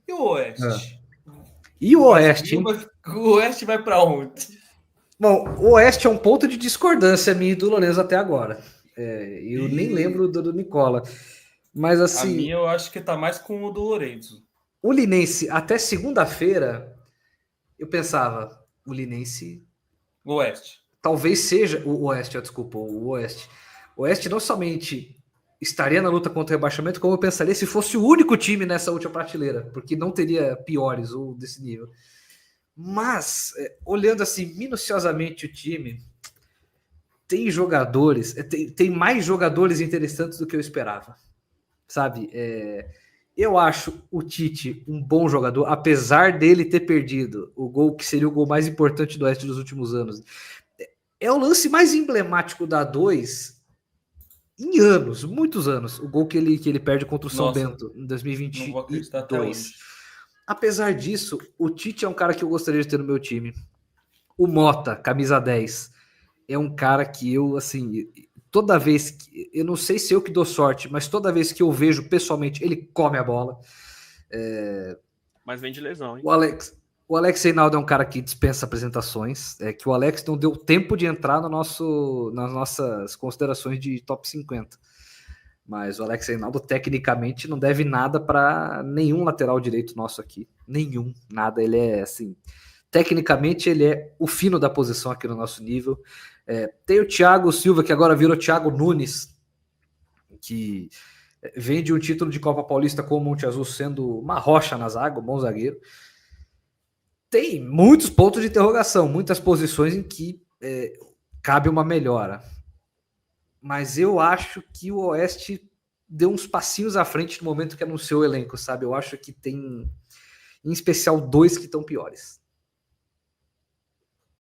E o Oeste? E o Oeste, hein? O Oeste vai para onde? Bom, o Oeste é um ponto de discordância minha e do Lourenço até agora. Eu nem lembro do Nicola. Mas A assim, minha eu acho que tá mais com o do Lorenzo. o Linense, até segunda-feira, eu pensava, o Linense O Oeste. talvez seja o Oeste, desculpa, o Oeste. O Oeste não somente estaria na luta contra o rebaixamento, como eu pensaria se fosse o único time nessa última prateleira, porque não teria piores ou desse nível. Mas, olhando assim minuciosamente o time, tem jogadores, tem mais jogadores interessantes do que eu esperava, sabe? Eu acho o Tite um bom jogador, apesar dele ter perdido o gol que seria o gol mais importante do Oeste dos últimos anos. É o lance mais emblemático da 2 em anos, muitos anos, o gol que ele perde contra o São Nossa, Bento em não vou acreditar até 2022. hoje. Apesar disso, o Tite é um cara que eu gostaria de ter no meu time. O Mota, camisa 10, é um cara que eu, assim, toda vez que. Eu não sei se eu que dou sorte, mas toda vez que eu vejo pessoalmente, ele come a bola. Mas vem de lesão, hein? O Alex Reinaldo é um cara que dispensa apresentações. É que o Alex não deu tempo de entrar nas nossas considerações de top 50. Mas o Alex Reinaldo, tecnicamente, não deve nada para nenhum lateral direito nosso aqui. Nenhum, nada. Ele é assim. Tecnicamente, ele é o fino da posição aqui no nosso nível. Tem o Thiago Silva, que agora virou Thiago Nunes, que vem de um título de Copa Paulista com o Monte Azul sendo uma rocha na zaga, um bom zagueiro. Tem muitos pontos de interrogação, muitas posições em que cabe uma melhora. Mas eu acho que o Oeste deu uns passinhos à frente no momento que anunciou o elenco, sabe? Eu acho que tem, em especial, 2 que estão piores.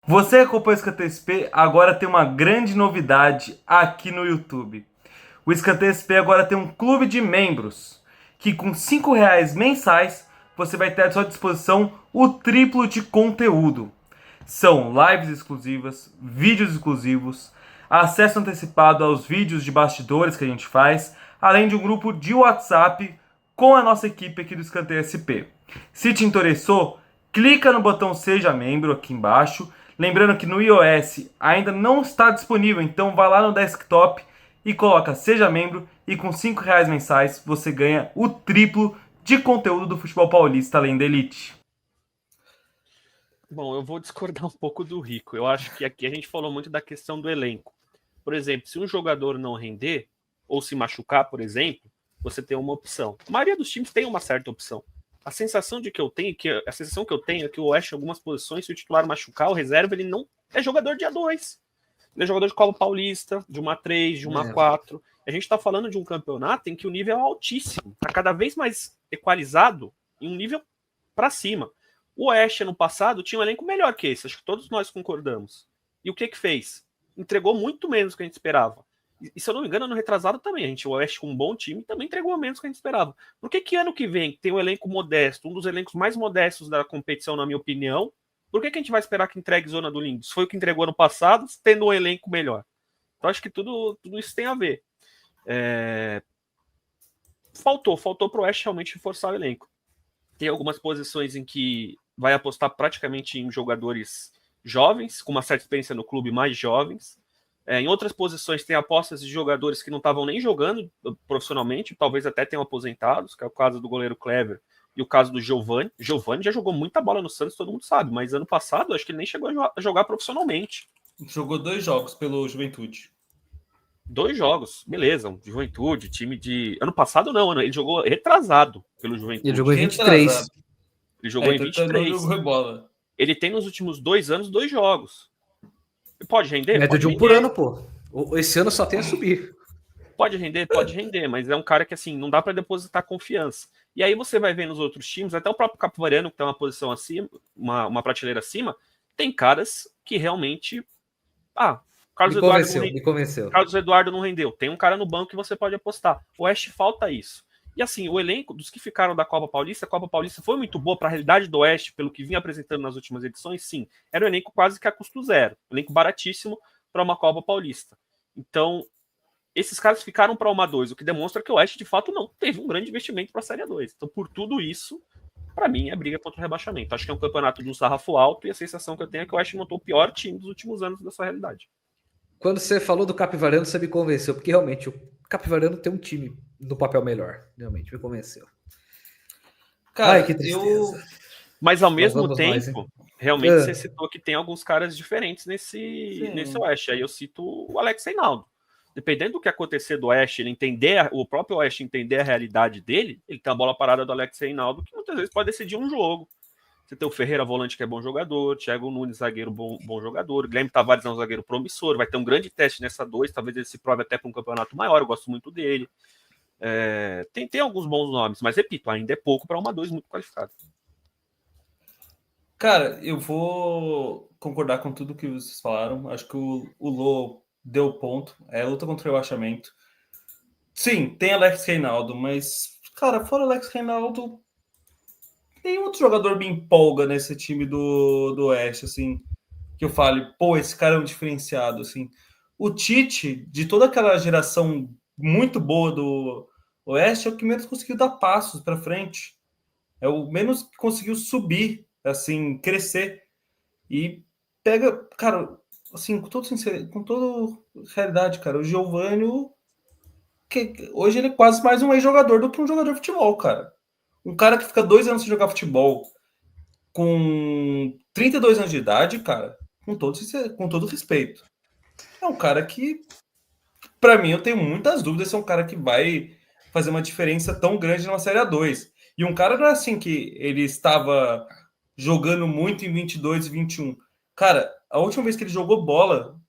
Você que acompanha o Escanteio SP, agora tem uma grande novidade aqui no YouTube. O Escanteio SP agora tem um clube de membros, que com R$ 5 mensais, você vai ter à sua disposição o triplo de conteúdo. São lives exclusivas, vídeos exclusivos, acesso antecipado aos vídeos de bastidores que a gente faz, além de um grupo de WhatsApp com a nossa equipe aqui do Escanteio SP. Se te interessou, clica no botão Seja Membro aqui embaixo. Lembrando que no iOS ainda não está disponível, então vá lá no desktop e coloca Seja Membro e com R$ 5 mensais você ganha o triplo de conteúdo do futebol paulista além da elite. Bom, eu vou discordar um pouco do Rico. Eu acho que aqui a gente falou muito da questão do elenco. Por exemplo, se um jogador não render ou se machucar, por exemplo, você tem uma opção. A maioria dos times tem uma certa opção. A sensação que eu tenho é que o Oeste, em algumas posições, se o titular machucar, o reserva, ele não é jogador de A2. Ele é jogador de Copa Paulista, de uma 3, de uma 4. A gente está falando de um campeonato em que o nível é altíssimo. Está cada vez mais equalizado em um nível para cima. O Oeste, ano passado, tinha um elenco melhor que esse. Acho que todos nós concordamos. E o que fez? Entregou muito menos do que a gente esperava. E se eu não me engano, ano retrasado também. O Oeste, com um bom time, também entregou menos do que a gente esperava. Por que ano que vem tem um elenco modesto, um dos elencos mais modestos da competição, na minha opinião, por que a gente vai esperar que entregue Zona do Limbo? Isso foi o que entregou ano passado, tendo um elenco melhor. Então, acho que tudo isso tem a ver. Faltou para o Oeste realmente reforçar o elenco. Tem algumas posições em que vai apostar praticamente em jogadores jovens, com uma certa experiência no clube, mais jovens. Em outras posições tem apostas de jogadores que não estavam nem jogando profissionalmente, talvez até tenham aposentados, que é o caso do goleiro Clever e o caso do Giovani. Giovani já jogou muita bola no Santos, todo mundo sabe, mas ano passado acho que ele nem chegou a jogar profissionalmente. Jogou 2 jogos pelo Juventude. 2 jogos, beleza, Juventude, time de... Ano passado não, ele jogou retrasado pelo Juventude. Ele jogou em 23. Ele jogou em 23. Não jogou bola. Ele tem nos últimos 2 anos 2 jogos. Pode render? Média Pode de um render. por ano, pô. Esse ano só tem a subir. Pode render, mas é um cara que assim, não dá para depositar confiança. E aí você vai ver nos outros times, até o próprio Capivariano, que tem uma posição acima, uma prateleira acima, tem caras que realmente... Me convenceu. Carlos Eduardo não rendeu. Tem um cara no banco que você pode apostar. O Oeste falta isso. E assim, o elenco dos que ficaram da Copa Paulista, a Copa Paulista foi muito boa para a realidade do Oeste, pelo que vinha apresentando nas últimas edições, sim. Era um elenco quase que a custo zero. Um elenco baratíssimo para uma Copa Paulista. Então, esses caras ficaram para uma 2, o que demonstra que o Oeste, de fato, não teve um grande investimento para a Série 2. Então, por tudo isso, Para mim, é briga contra o rebaixamento. Acho que é um campeonato de um sarrafo alto e a sensação que eu tenho é que o Oeste montou o pior time dos últimos anos dessa realidade. Quando você falou do Capivariano, você me convenceu, porque realmente o Capivariano tem um time no papel melhor. Realmente, me convenceu. Cara, Ai, que tristeza. Mas ao Mas mesmo vamos nós, hein? tempo, realmente você citou que tem alguns caras diferentes nesse Oeste. Aí eu cito o Alex Reinaldo. Dependendo do que acontecer do Oeste, ele entender, o próprio Oeste entender a realidade dele, ele tem a bola parada do Alex Reinaldo, que muitas vezes pode decidir um jogo. Você tem o Ferreira, volante, que é bom jogador, Thiago Nunes, zagueiro, bom jogador, Guilherme Tavares é um zagueiro promissor, vai ter um grande teste nessa 2, talvez ele se prove até para um campeonato maior, eu gosto muito dele. Tem alguns bons nomes, mas repito, ainda é pouco para uma 2 muito qualificada. Cara, eu vou concordar com tudo que vocês falaram. Acho que o Lô deu ponto. É luta contra o rebaixamento. Sim, tem Alex Reinaldo, mas, cara, fora Alex Reinaldo, nenhum outro jogador me empolga nesse time do Oeste, assim, que eu fale, pô, esse cara é um diferenciado, assim. O Tite, de toda aquela geração muito boa do Oeste, é o que menos conseguiu dar passos para frente. É o menos que conseguiu subir, assim, crescer. E pega, cara, assim, com toda realidade, cara, o Giovânio, que hoje ele é quase mais um ex-jogador do que um jogador de futebol, cara. Um cara que fica 2 anos sem jogar futebol, com 32 anos de idade, cara, com todo respeito. É um cara que, pra mim, eu tenho muitas dúvidas se é um cara que vai fazer uma diferença tão grande numa Série A2. E um cara não é assim que ele estava jogando muito em 22 e 21. Cara, a última vez que ele jogou bola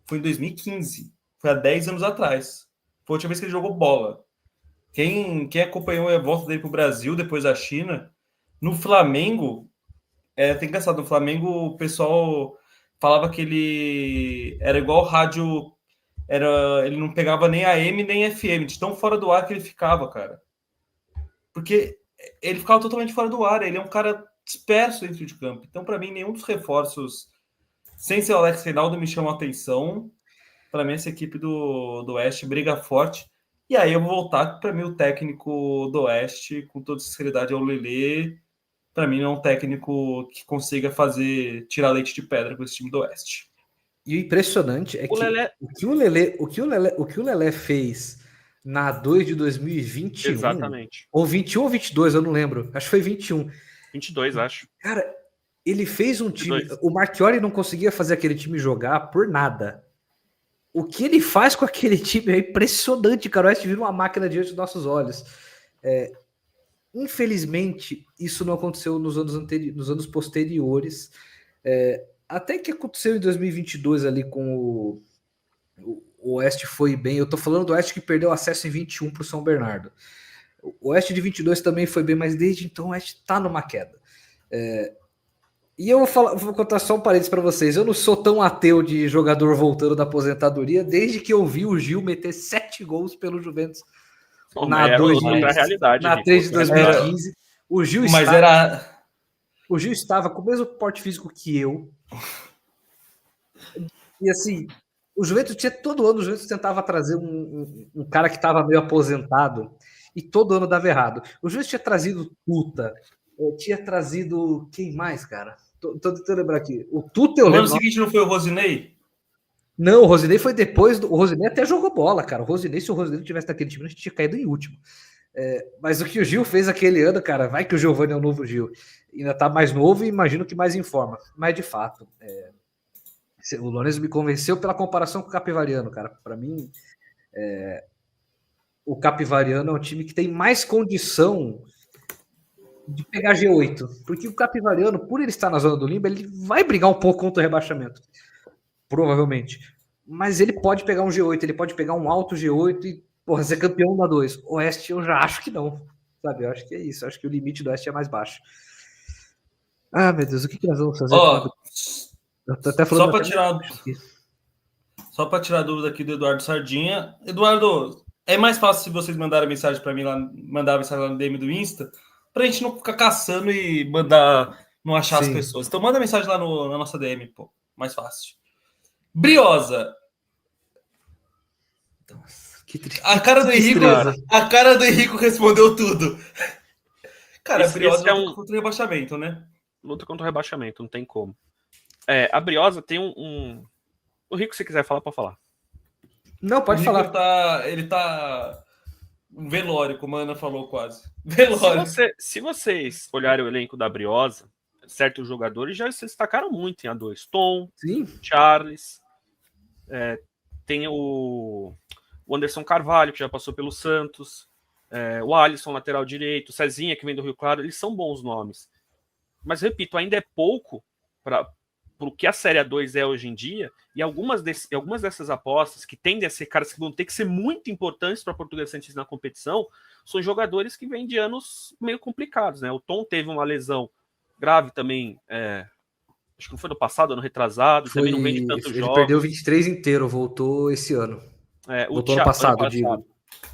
foi em 2015. Foi há 10 anos atrás. Foi a última vez que ele jogou bola. Quem acompanhou a volta dele pro Brasil depois da China, no Flamengo, tem engraçado, no Flamengo o pessoal falava que ele era igual rádio, ele não pegava nem AM nem FM, de tão fora do ar que ele ficava, cara. Porque ele ficava totalmente fora do ar, ele é um cara disperso dentro de campo. Então, para mim, nenhum dos reforços, sem ser o Alex Reinaldo, me chama a atenção. Para mim, essa equipe do Oeste briga forte. E aí eu vou voltar, para mim, o técnico do Oeste, com toda sinceridade, é o Lelê. Para mim, não é um técnico que consiga tirar leite de pedra com esse time do Oeste. E o impressionante é que o que o Lelê fez na 2 de 2021, exatamente. Ou 21 ou 22, eu não lembro. Acho que foi 21. 22, acho. Cara, ele fez um 22. time... O Marchiori não conseguia fazer aquele time jogar por nada. O que ele faz com aquele time é impressionante, cara. O Oeste vira uma máquina diante dos nossos olhos. Infelizmente, isso não aconteceu nos anos posteriores. Até que aconteceu em 2022 ali com o Oeste foi bem. Eu tô falando do Oeste que perdeu acesso em 21 para o São Bernardo. O Oeste de 22 também foi bem, mas desde então o Oeste tá numa queda. E eu vou contar só um parênteses para vocês. Eu não sou tão ateu de jogador voltando da aposentadoria desde que eu vi o Gil meter 7 gols pelo Juventus na 3 de 2015. O Gil estava com o mesmo porte físico que eu. E assim, o Juventus todo ano o Juventus tentava trazer um cara que estava meio aposentado e todo ano dava errado. O Juventus tinha trazido Tuta, tinha trazido quem mais, cara? Tô tentando lembrar aqui. O Tuta eu lembro. No ano seguinte não foi o Rosinei? Não, o Rosinei foi depois. O Rosinei até jogou bola, cara. Se o Rosinei tivesse naquele time, a gente tinha caído em último. Mas o que o Gil fez aquele ano, cara, vai que o Giovani é o novo Gil. Ainda tá mais novo e imagino que mais em forma. Mas de fato, o Lourenço me convenceu pela comparação com o Capivariano, cara. Para mim, o Capivariano é um time que tem mais condição de pegar G8. Porque o Capivariano, por ele estar na zona do limbo, ele vai brigar um pouco contra o rebaixamento. Provavelmente. Mas ele pode pegar um G8, ele pode pegar um alto G8 e ser campeão da 2. Oeste eu já acho que não. Sabe? Eu acho que é isso. Eu acho que o limite do Oeste é mais baixo. Ah, meu Deus, o que nós vamos fazer? Eu tô até falando só para tirar a dúvida aqui do Eduardo Sardinha. Eduardo, é mais fácil se vocês mandarem mensagem para mim lá, mandar mensagem lá no DM do Insta, pra gente não ficar caçando e não achar as pessoas. Então manda mensagem lá na nossa DM, pô. Mais fácil. Briosa. Nossa, que tristeza. A cara do Henrique respondeu tudo. Cara, a Briosa é luta contra o rebaixamento, né? Luta contra o rebaixamento, não tem como. A Briosa tem um... O Rico, se quiser falar, pode falar. Não, pode falar. Ele tá um velório, como a Ana falou quase. Velório. Se vocês olharem o elenco da Briosa, certos jogadores já se destacaram muito em A2. Tom, Sim. Charles, tem o Anderson Carvalho, que já passou pelo Santos, o Alisson, lateral direito, o Cezinha, que vem do Rio Claro, eles são bons nomes. Mas, repito, ainda é pouco para o que a Série A2 é hoje em dia, e algumas dessas apostas, que tendem a ser caras que vão ter que ser muito importantes para a Portuguesa Santista na competição, são jogadores que vêm de anos meio complicados, né? O Tom teve uma lesão grave também, acho que não foi no passado, ano retrasado, também não vem de tantos jogos. Ele perdeu 23 inteiro, voltou esse ano. Voltou ano passado, digo.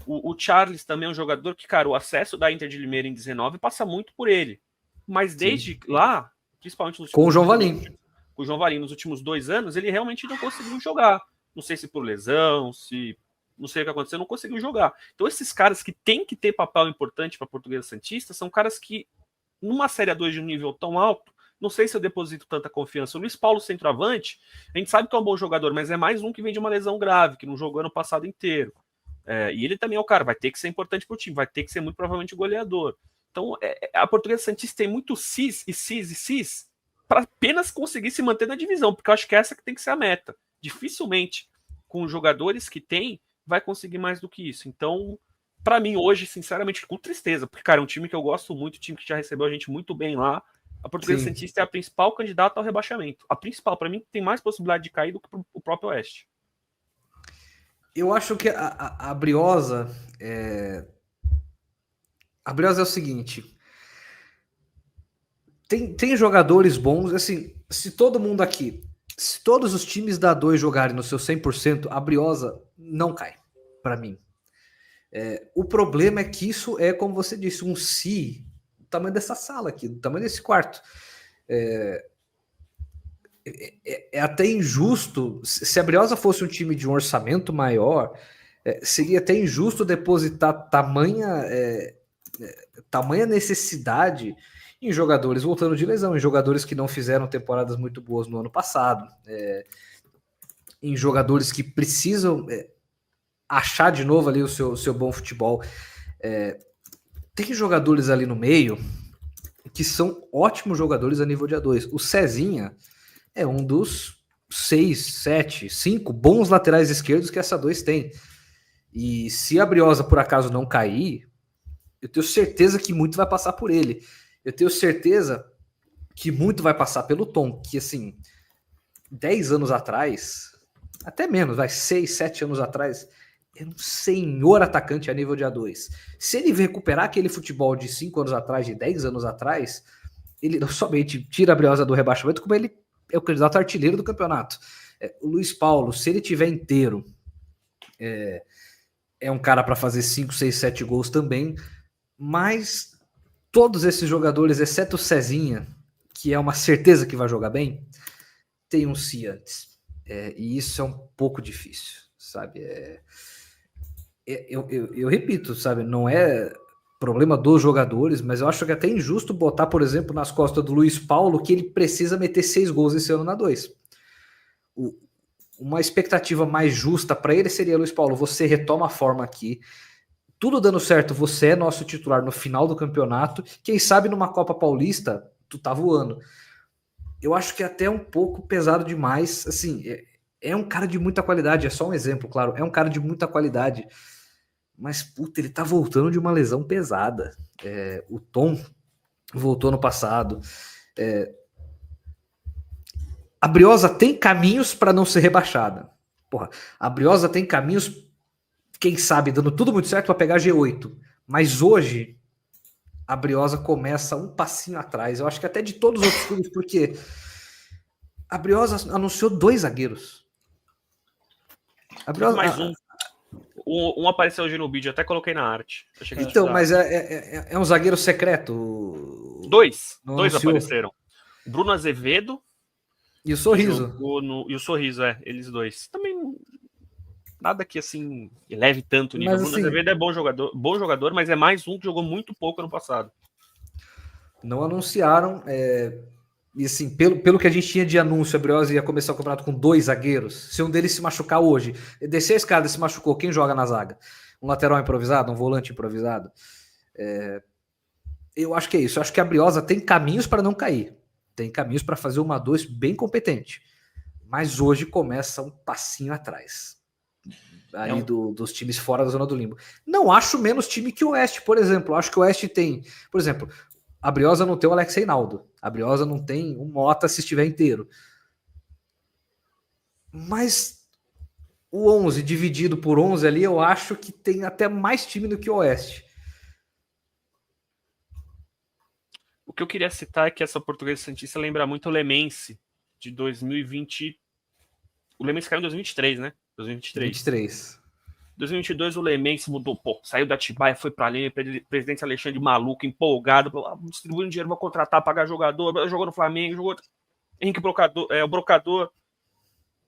O Charles também é um jogador que, cara, o acesso da Inter de Limeira em 19 passa muito por ele. Mas desde lá, principalmente nos com o João Valim. Com o João Valim nos últimos 2 anos, ele realmente não conseguiu jogar. Não sei se por lesão, não sei o que aconteceu, não conseguiu jogar. Então esses caras que têm que ter papel importante para a Portuguesa Santista são caras que, numa Série A2 de um nível tão alto, não sei se eu deposito tanta confiança. O Luiz Paulo, centroavante, a gente sabe que é um bom jogador, mas é mais um que vem de uma lesão grave, que não jogou ano passado inteiro. E ele também é o cara, vai ter que ser importante para o time, vai ter que ser muito provavelmente goleador. Então, a Portuguesa Santista tem muito cis para apenas conseguir se manter na divisão, porque eu acho que essa que tem que ser a meta. Dificilmente, com os jogadores que tem, vai conseguir mais do que isso. Então, para mim, hoje, sinceramente, com tristeza, porque, cara, é um time que eu gosto muito, um time que já recebeu a gente muito bem lá. A Portuguesa Santista é a principal candidata ao rebaixamento. A principal, para mim, tem mais possibilidade de cair do que o próprio Oeste. Eu acho que a Briosa... A Briosa é o seguinte... Tem jogadores bons, assim, se todo mundo aqui, se todos os times da A2 jogarem no seu 100%, a Briosa não cai, para mim. O problema é que isso é, como você disse, um si, do tamanho dessa sala aqui, do tamanho desse quarto. É até injusto, se a Briosa fosse um time de um orçamento maior, seria até injusto depositar tamanha necessidade em jogadores voltando de lesão, em jogadores que não fizeram temporadas muito boas no ano passado, em jogadores que precisam achar de novo ali o seu bom futebol. Tem jogadores ali no meio que são ótimos jogadores a nível de A2. O Cezinha é um dos 6, 7, 5 bons laterais esquerdos que essa A2 tem. E se a Briosa por acaso não cair, eu tenho certeza que muito vai passar por ele. Eu tenho certeza que muito vai passar pelo Tom, que assim, 10 anos atrás, até menos, 6, 7 anos atrás, é um senhor atacante a nível de A2. Se ele recuperar aquele futebol de 5 anos atrás, de 10 anos atrás, ele não somente tira a Briosa do rebaixamento, como ele é o candidato artilheiro do campeonato. O Luiz Paulo, se ele tiver inteiro, é um cara para fazer 5, 6, 7 gols também, mas todos esses jogadores, exceto o Cezinha, que é uma certeza que vai jogar bem, tem um si antes. E isso é um pouco difícil, sabe? Eu repito, sabe? Não é problema dos jogadores, mas eu acho que é até injusto botar, por exemplo, nas costas do Luiz Paulo que ele precisa meter 6 gols esse ano na 2. Uma expectativa mais justa para ele seria, Luiz Paulo, você retoma a forma aqui, tudo dando certo, você é nosso titular no final do campeonato, quem sabe numa Copa Paulista, tu tá voando. Eu acho que é até um pouco pesado demais, assim, é um cara de muita qualidade, é só um exemplo, claro, é um cara de muita qualidade, mas, puta, ele tá voltando de uma lesão pesada. O Tom voltou no passado. A Briosa tem caminhos para não ser rebaixada. Porra, a Briosa tem caminhos, quem sabe, dando tudo muito certo para pegar G8. Mas hoje, a Briosa começa um passinho atrás. Eu acho que até de todos os outros clubes, porque a Briosa anunciou 2 zagueiros. A Briosa, mais um apareceu hoje no vídeo, até coloquei na arte. Então, mas é um zagueiro secreto? 2 apareceram. Bruno Azevedo e o Sorriso. E o Sorriso, eles 2. Também nada que assim eleve tanto o nível. O Bruno Azevedo é bom jogador, mas é mais um que jogou muito pouco ano passado. Não anunciaram. E assim, pelo que a gente tinha de anúncio, a Briosa ia começar o campeonato com 2 zagueiros. Se um deles se machucar hoje, descer a escada e se machucou, quem joga na zaga? Um lateral improvisado? Um volante improvisado? Eu acho que é isso. Eu acho que a Briosa tem caminhos para não cair. Tem caminhos para fazer uma 2 bem competente. Mas hoje começa um passinho atrás. Ali dos times fora da zona do limbo. Não acho menos time que o Oeste, por exemplo. Acho que o Oeste tem... Por exemplo, a Briosa não tem o Alex Reinaldo. A Briosa não tem o Mota se estiver inteiro. Mas o 11 dividido por 11 ali, eu acho que tem até mais time do que o Oeste. O que eu queria citar é que essa Portuguesa Santista lembra muito o Lemense de 2020. O Lemense caiu em 2023, né? 2023. 2022 o Lemense mudou, saiu da Atibaia, foi pra linha, presidente Alexandre maluco, empolgado, distribuindo dinheiro, vou contratar, pagar jogador, jogou no Flamengo, jogou Henrique Brocador, o Brocador.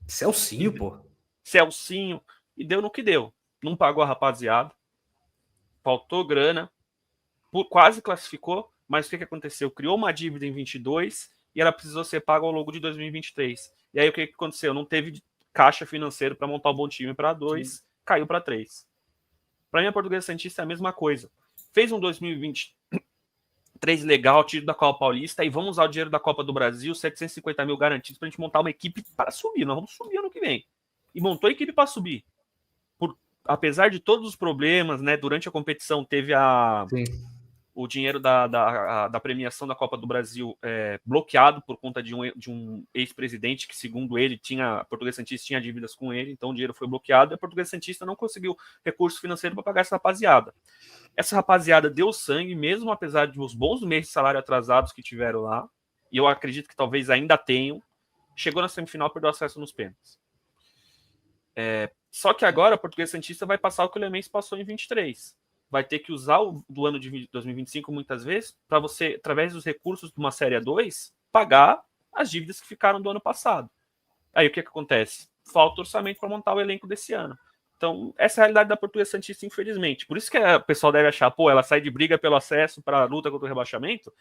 Celcinho, Celcinho, e deu no que deu. Não pagou a rapaziada, faltou grana, quase classificou, mas o que aconteceu? Criou uma dívida em 22 e ela precisou ser paga ao longo de 2023. E aí o que aconteceu? Não teve caixa financeiro para montar um bom time para 2, caiu para 3. Para mim, a Portuguesa Santista é a mesma coisa. Fez um 2023 legal, título da Copa Paulista, e vamos usar o dinheiro da Copa do Brasil, 750 mil garantidos, para a gente montar uma equipe para subir. Nós vamos subir ano que vem. E montou a equipe para subir. Apesar de todos os problemas, né? Durante a competição teve o dinheiro da premiação da Copa do Brasil bloqueado por conta de um ex-presidente que, segundo ele, a Portuguesa Santista tinha dívidas com ele, então o dinheiro foi bloqueado e a Portuguesa Santista não conseguiu recurso financeiro para pagar essa rapaziada. Essa rapaziada deu sangue, mesmo apesar de os bons meses de salário atrasados que tiveram lá, e eu acredito que talvez ainda tenham, chegou na semifinal e perdeu acesso nos pênaltis. Só que agora a Portuguesa Santista vai passar o que o Lemense passou em 23. Vai ter que usar do ano de 2025 muitas vezes para você, através dos recursos de uma Série A2, pagar as dívidas que ficaram do ano passado. Aí o que acontece? Falta orçamento para montar o elenco desse ano. Então, essa é a realidade da Portuguesa Santista, infelizmente. Por isso que o pessoal deve achar, ela sai de briga pelo acesso para a luta contra o rebaixamento.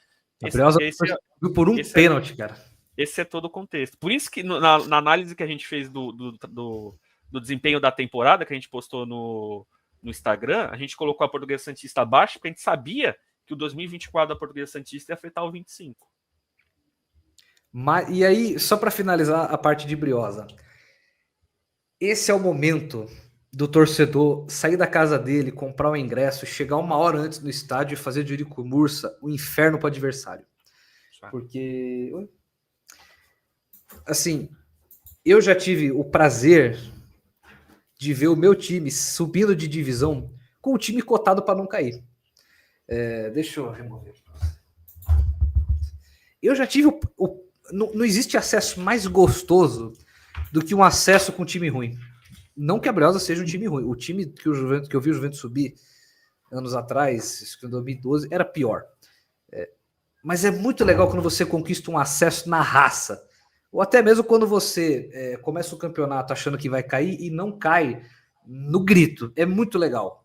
Por um pênalti, cara. Esse é todo o contexto. Por isso que na análise que a gente fez do desempenho da temporada, que a gente postou no Instagram, a gente colocou a Portuguesa Santista abaixo, porque a gente sabia que o 2024 da Portuguesa Santista ia afetar o 25. E aí, só para finalizar a parte de Briosa, esse é o momento do torcedor sair da casa dele, comprar o ingresso, chegar 1 hora antes no estádio e fazer de Eurico Mursa o inferno para o adversário. Porque, assim, eu já tive o prazer de ver o meu time subindo de divisão com o time cotado para não cair. Deixa eu remover. Eu já tive não existe acesso mais gostoso do que um acesso com um time ruim. Não que a Briosa seja um time ruim. O time que eu vi o Juventus subir anos atrás, em 2012, era pior. Mas é muito legal quando você conquista um acesso na raça. Ou até mesmo quando você começa o campeonato achando que vai cair e não cai no grito. É muito legal.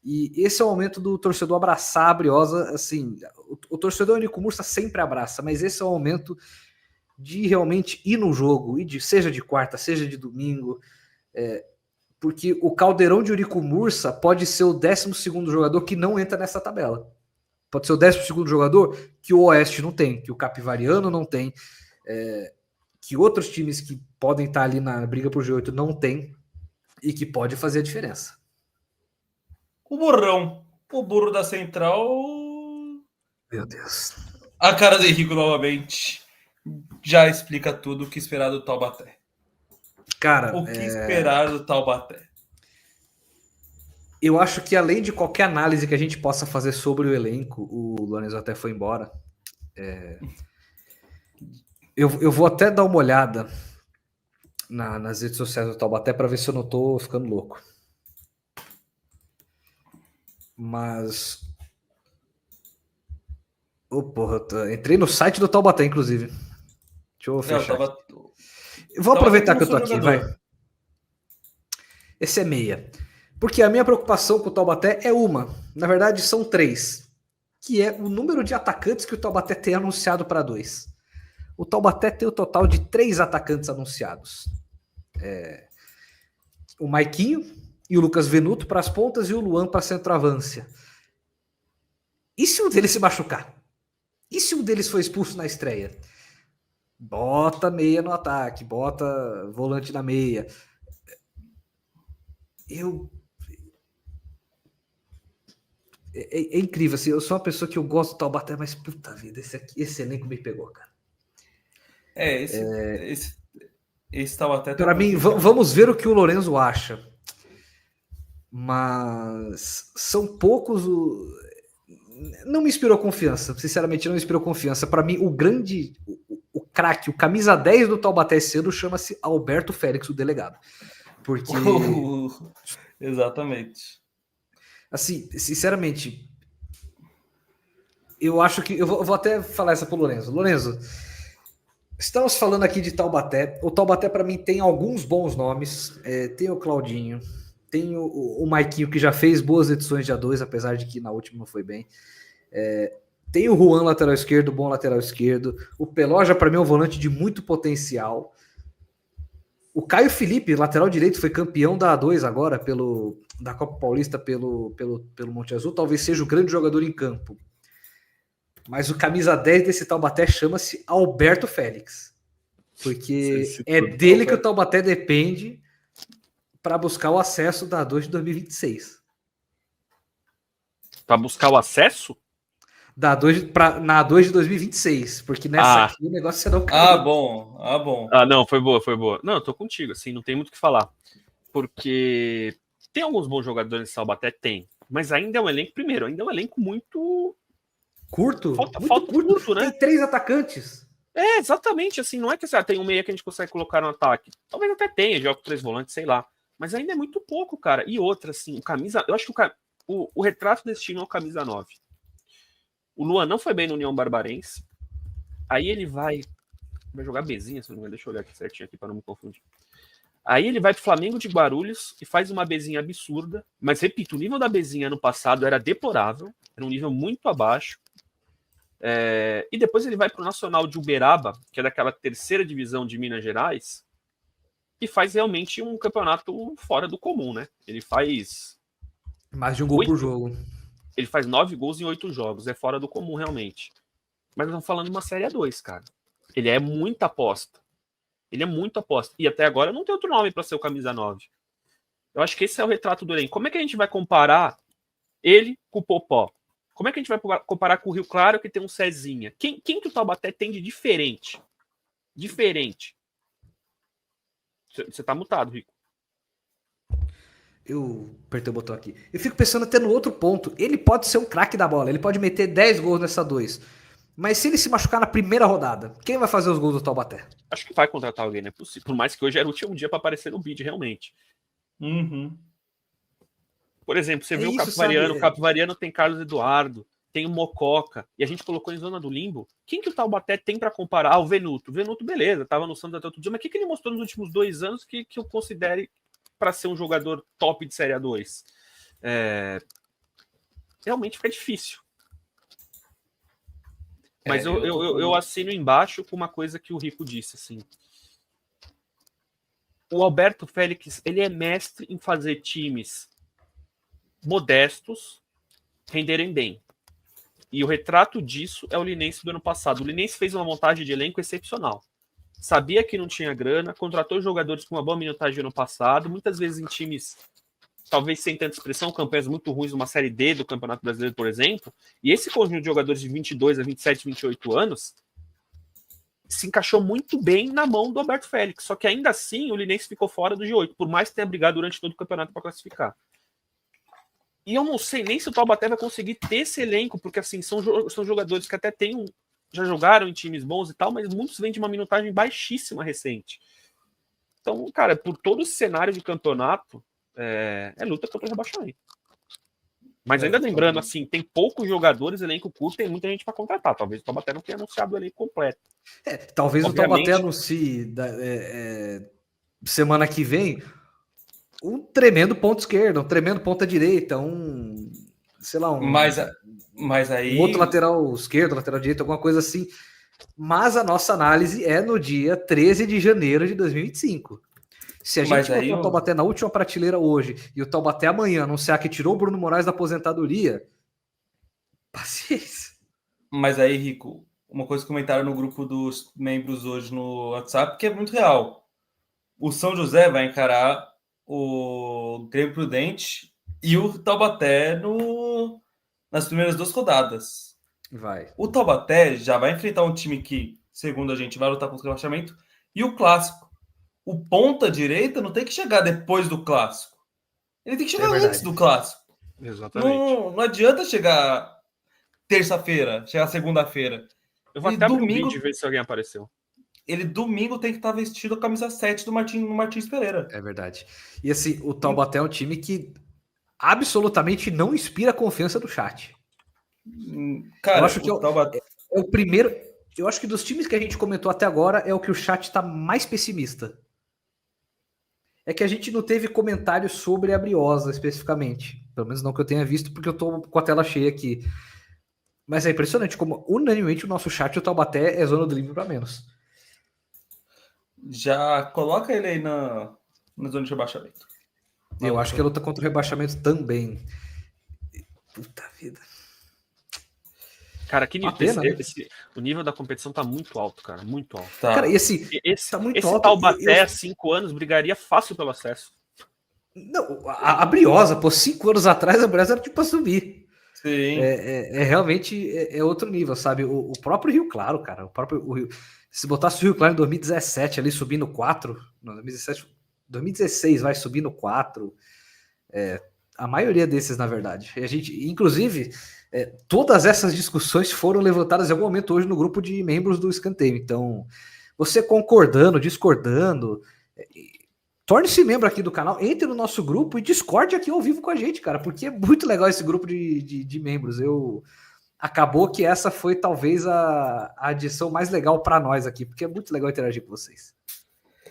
E esse é o momento do torcedor abraçar a Briosa. Assim, o torcedor Eurico Mursa sempre abraça, mas esse é o momento de realmente ir no jogo, seja de quarta, seja de domingo, porque o caldeirão de Eurico Mursa pode ser o 12º jogador que não entra nessa tabela. Pode ser o 12º jogador que o Oeste não tem, que o Capivariano não tem, que outros times que podem estar ali na briga por G8 não tem, e que pode fazer a diferença. O burro da Central. Meu Deus. A cara do Henrique novamente já explica tudo o que esperar do Taubaté. Cara, o que esperar do Taubaté? Eu acho que além de qualquer análise que a gente possa fazer sobre o elenco, o Lorenzo até foi embora. Eu vou até dar uma olhada nas redes sociais do Taubaté para ver se eu não tô ficando louco. Mas... entrei no site do Taubaté, inclusive. Deixa eu fechar. Vou aproveitar que eu tô aqui, vai. Esse é meia. Porque a minha preocupação com o Taubaté é uma. Na verdade, são 3. que é o número de atacantes que o Taubaté tem anunciado para 2. O Taubaté tem o total de 3 atacantes anunciados. O Maiquinho e o Lucas Venuto para as pontas e o Luan para a centroavância. E se um deles se machucar? E se um deles for expulso na estreia? Bota meia no ataque, bota volante na meia. É incrível, assim, eu sou uma pessoa que eu gosto do Taubaté, mas puta vida, esse elenco me pegou, cara. Esse Taubaté Para mim, vamos ver o que o Lorenzo acha. Mas são poucos. Não me inspirou confiança, sinceramente, não me inspirou confiança. Para mim, o craque, o camisa 10 do Taubaté esse ano chama-se Alberto Félix, o delegado. Porque. Exatamente. Assim, sinceramente, eu acho que. Eu vou até falar essa pro Lorenzo. Lorenzo, estamos falando aqui de Taubaté. O Taubaté, para mim, tem alguns bons nomes. Tem o Claudinho, tem o Maiquinho, que já fez boas edições de A2, apesar de que na última não foi bem. Tem o Juan, lateral esquerdo, bom lateral esquerdo. O Peloja, para mim, é um volante de muito potencial. O Caio Felipe, lateral direito, foi campeão da A2 agora, da Copa Paulista pelo Monte Azul. Talvez seja o grande jogador em campo. Mas o camisa 10 desse Taubaté chama-se Alberto Félix. Porque é dele que o Taubaté depende para buscar o acesso da A2 de 2026. Para buscar o acesso? Na A2 de 2026. Porque nessa aqui o negócio será o cara. Bom. Não, foi boa. Não, eu tô contigo, assim, não tem muito o que falar. Porque tem alguns bons jogadores em Taubaté? Tem. Mas ainda é um elenco, ainda é um elenco muito... Curto? Falta curto, né? Tem 3 atacantes. Exatamente, assim, não é que tem um meia que a gente consegue colocar no ataque. Talvez até tenha, joga com 3 volantes, sei lá. Mas ainda é muito pouco, cara. E outra, assim, eu acho que o retrato desse time é o camisa 9. O Luan não foi bem no União Barbarense. Aí ele vai jogar Bezinha, se não me engano. Deixa eu olhar aqui certinho aqui para não me confundir. Aí ele vai pro Flamengo de Guarulhos e faz uma Bezinha absurda. Mas, repito, o nível da Bezinha ano passado era deplorável. Era um nível muito abaixo. E depois ele vai pro Nacional de Uberaba, que é daquela 3ª divisão de Minas Gerais, e faz realmente um campeonato fora do comum, né? Ele faz... mais de um gol por jogo. Ele faz 9 gols em 8 jogos. É fora do comum, realmente. Mas nós estamos falando de uma Série A2, cara. Ele é muita aposta. E até agora não tem outro nome para ser o camisa 9. Eu acho que esse é o retrato do elenco. Como é que a gente vai comparar ele com o Popó? Como é que a gente vai comparar com o Rio Claro, que tem um Cezinha? Quem que o Taubaté tem de diferente? Você tá mutado, Rico. Eu apertei o botão aqui. Eu fico pensando até no outro ponto. Ele pode ser um craque da bola. Ele pode meter 10 gols nessa 2. Mas se ele se machucar na primeira rodada, quem vai fazer os gols do Taubaté? Acho que vai contratar alguém, não é possível. Por mais que hoje era o último dia para aparecer no bid, realmente. Uhum. Por exemplo, você viu o Capivariano. O Capivariano tem Carlos Eduardo, tem o Mococa. E a gente colocou em zona do limbo. Quem que o Taubaté tem para comparar? O Venuto. O Venuto, beleza, tava no Santos até outro dia. Mas o que ele mostrou nos últimos 2 anos que eu considere para ser um jogador top de Série A2? Realmente fica difícil. Mas eu assino embaixo com uma coisa que o Rico disse, assim. O Alberto Félix, ele é mestre em fazer times modestos renderem bem. E o retrato disso é o Linense do ano passado. O Linense fez uma montagem de elenco excepcional. Sabia que não tinha grana, contratou jogadores com uma boa minutagem no ano passado, muitas vezes em times, talvez sem tanta expressão, campanhas muito ruins numa Série D do Campeonato Brasileiro, por exemplo, e esse conjunto de jogadores de 22 a 27, 28 anos se encaixou muito bem na mão do Alberto Félix, só que ainda assim o Linense ficou fora do G8, por mais que tenha brigado durante todo o campeonato para classificar. E eu não sei nem se o Taubaté vai conseguir ter esse elenco, porque assim, são jogadores que até já jogaram em times bons e tal, mas muitos vêm de uma minutagem baixíssima recente. Então, cara, por todo esse cenário de campeonato, é luta contra o rebaixamento. Mas ainda lembrando, assim, tem poucos jogadores, elenco curto, tem muita gente para contratar. Talvez o Taubaté não tenha anunciado o elenco completo. Talvez obviamente, o Taubaté anuncie semana que vem um tremendo ponto esquerdo, um tremendo ponta direita, sei lá, Mas Mas aí... Um outro lateral esquerdo, lateral direito, alguma coisa assim. Mas a nossa análise é no dia 13 de janeiro de 2025. Se a gente botar o Taubaté na última prateleira hoje e o Taubaté amanhã anunciar que tirou o Bruno Moraes da aposentadoria, paciência. Mas aí, Rico, uma coisa que comentaram no grupo dos membros hoje no WhatsApp, que é muito real. O São José vai encarar o Grêmio Prudente e o Taubaté nas primeiras 2 rodadas. Vai. O Taubaté já vai enfrentar um time que, segundo a gente, vai lutar contra o rebaixamento. E o Clássico. O ponta direita não tem que chegar depois do Clássico. Ele tem que chegar antes do Clássico. Exatamente. Não adianta chegar terça-feira, chegar segunda-feira. Eu vou até abrir o vídeo e ver se alguém apareceu. Ele domingo tem que estar vestido a camisa 7 do Martins Pereira. É verdade. E assim, o Taubaté é um time que absolutamente não inspira a confiança do chat. Cara, eu acho que é o primeiro. Eu acho que dos times que a gente comentou até agora é o que o chat está mais pessimista. É que a gente não teve comentários sobre a Briosa especificamente. Pelo menos não que eu tenha visto, porque eu tô com a tela cheia aqui. Mas é impressionante como unanimemente o nosso chat, o Taubaté, é zona do livre para menos. Já coloca ele aí na zona de rebaixamento. Eu acho que a luta contra o rebaixamento também. Puta vida. Cara, pena, né? O nível da competição tá muito alto, cara. Muito alto. Tá. Cara, e esse tá muito alto. Taubaté há 5 anos brigaria fácil pelo acesso. Não, a Briosa, pô, 5 anos atrás a Briosa era tipo pra subir. Sim. Realmente outro nível, sabe? O próprio Rio Claro, cara. O Rio, se botasse o Rio Claro em 2017 ali subindo 4, não, 2016 vai subir no 4. A maioria desses, na verdade. A gente, inclusive, todas essas discussões foram levantadas em algum momento hoje no grupo de membros do Escanteio. Então, você concordando, discordando, torne-se membro aqui do canal, entre no nosso grupo e discorde aqui ao vivo com a gente, cara, porque é muito legal esse grupo de membros. Acabou que essa foi talvez a adição mais legal para nós aqui, porque é muito legal interagir com vocês.